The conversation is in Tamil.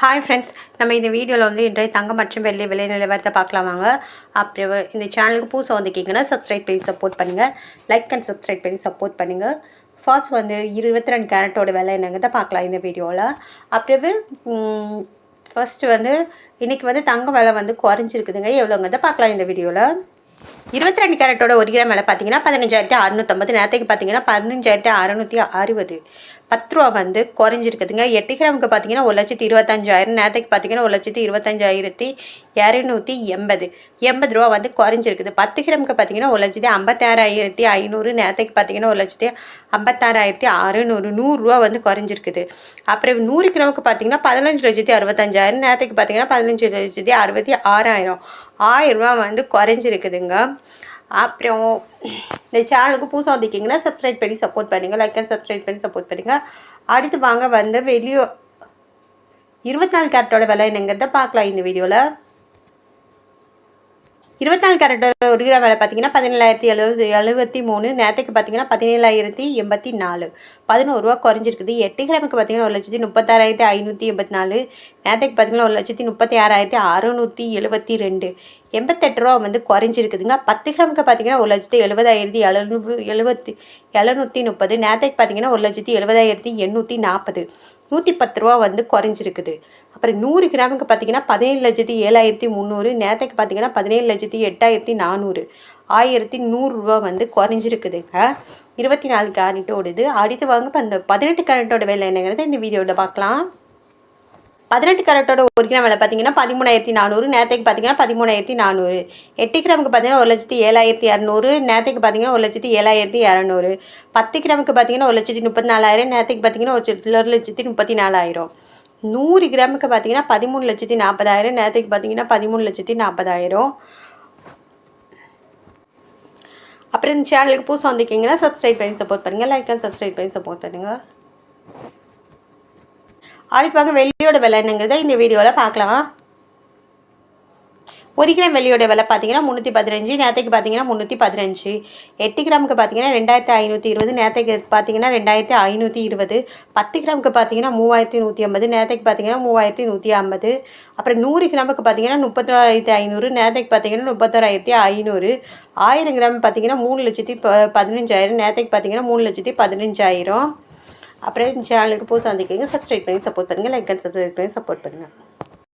ஹாய் ஃப்ரெண்ட்ஸ், நம்ம இந்த வீடியோவில் வந்து இன்றைய தங்கம் மற்றும் வெள்ளி விலை நிலவரத்தை பார்க்கலாம் வாங்க. அப்புறம் இந்த சேனலுக்கு புதுசாக வந்துக்கிங்கன்னா சப்ஸ்கிரைப் பண்ணி சப்போர்ட் பண்ணுங்கள். லைக் அண்ட் சப்ஸ்கிரைப் பண்ணி சப்போர்ட் பண்ணுங்கள். ஃபர்ஸ்ட் வந்து 22 கேரட்டோட விலை என்னங்கிறத பார்க்கலாம் இந்த வீடியோவில். அப்புறம் ஃபர்ஸ்ட்டு வந்து இன்றைக்கி வந்து தங்க விலை வந்து குறைஞ்சிருக்குதுங்க. எவ்வளோங்கிறத பார்க்கலாம் இந்த வீடியோவில். 22 கேரட்டோட 1 கிராம் விலை பார்த்தீங்கன்னா 15,650. நேரத்துக்கு பார்த்தீங்கன்னா 15,660. 10 ரூபா வந்து குறைஞ்சிருக்குதுங்க. 8 கிராமுக்கு பார்த்தீங்கன்னா 1,25,000. நேரத்துக்கு பார்த்தீங்கன்னா 1,25,280. 80 ரூபா வந்து குறைஞ்சிருக்குது. 10 கிராமுக்கு பார்த்தீங்கன்னா 1,56,500. நேரத்துக்கு பார்த்தீங்கன்னா 1,56,600. 100 ரூபா வந்து குறைஞ்சிருக்குது. அப்புறம் 100 கிராமுக்கு பார்த்தீங்கன்னா 15,65,000. நேரத்துக்கு பார்த்தீங்கன்னா 15,66,000. 1000 ரூபா வந்து குறைஞ்சிருக்குதுங்க. அப்புறம் இந்த சேனலுக்கு புதுசாக வந்துக்கிங்கன்னா சப்ஸ்கிரைப் பண்ணி சப்போர்ட் பண்ணுங்கள். லைக் அண்ட் சப்ஸ்கிரைப் பண்ணி சப்போர்ட் பண்ணுங்கள். அடுத்து வாங்க வந்து 24 கேரட்டோட விலை என்னங்கிறத பார்க்கலாம் இந்த வீடியோவில். 24 கேரட்டோட 1 கிராம் விலை பார்த்தீங்கன்னா 17,073. நேரத்துக்கு பார்த்தீங்கன்னா 17,084. 11 ரூபா குறைஞ்சிருக்குது. 8 கிராமுக்கு பார்த்தீங்கன்னா 1,36,584. நேரத்துக்கு பார்த்தீங்கன்னா 1,36,672. 88 ரூபா வந்து குறைஞ்சிருக்குதுங்க. 10 கிராமுக்கு பார்த்தீங்கன்னா 1,70,730. நேரத்துக்கு பார்த்தீங்கன்னா 1,70,840. 110 ரூபா வந்து குறைஞ்சிருக்குது. அப்புறம் 100 கிராமுக்கு பார்த்தீங்கன்னா 17,07,300. நேரத்துக்கு பார்த்தீங்கன்னா 17,08,400. 1,100 ரூபா வந்து குறைஞ்சிருக்குதுங்க. 24 கேரட்டோடது. அடுத்து வாங்க இப்போ அந்த 18 கேரட்டோட விலை என்னங்கிறத இந்த வீடியோவில் பார்க்கலாம். 18 கேரட்டோட 1 கிராம் விலை பார்த்தீங்கன்னா 13,400. நேரத்துக்கு பார்த்தீங்கன்னா 13,400. 8 கிராமுக்கு பார்த்தீங்கன்னா 1,07,200. நேரத்துக்கு பார்த்தீங்கன்னா 1,07,200. 10 கிராமுக்கு பார்த்தீங்கன்னா 1,34,000. நேரத்துக்கு பார்த்தீங்கன்னா 1,34,000. 100 கிராமுக்கு பார்த்தீங்கன்னா 13,40,000. நேரத்துக்கு பார்த்தீங்கன்னா 13,40,000. அப்புறம் இந்த சேனலுக்கு புதுசாக வந்துக்கிங்கன்னா சப்ஸ்கிரைப் பண்ணி சப்போர்ட் பண்ணுங்கள். லைக் அண்ட் சப்ஸ்கிரைப் பண்ணி சப்போர்ட் பண்ணுங்கள். அடுத்து வாங்க வெள்ளியோட விலை என்னங்கிறத இந்த வீடியோவில் பார்க்கலாம். 1 கிராம் வெள்ளியோட விலை பார்த்தீங்கன்னா 315. நேரத்துக்கு பார்த்தீங்கன்னா 315. 8 கிராமுக்கு பார்த்தீங்கன்னா 2,520. நேரத்துக்கு பார்த்தீங்கன்னா 2,520. 10 கிராமுக்கு பார்த்தீங்கன்னா 3,150. நேரத்துக்கு பார்த்தீங்கன்னா 3,150. அப்புறம் 100 கிராமுக்கு பார்த்தீங்கன்னா 31,500. நேரத்துக்கு பார்த்தீங்கன்னா 31,500. 1000 கிராம் பார்த்தீங்கன்னா 3,15,000. நேரத்துக்கு பார்த்தீங்கன்னா 3,15,000. அப்புறம் சேனலுக்கு புதுசாக வந்துக்கிங்க சப்ஸ்கிரைப் பண்ணி சப்போர்ட் பண்ணுங்கள். லைக் அண்ட் சப்ஸ்கிரைப் பண்ணி சப்போர்ட் பண்ணுங்கள்.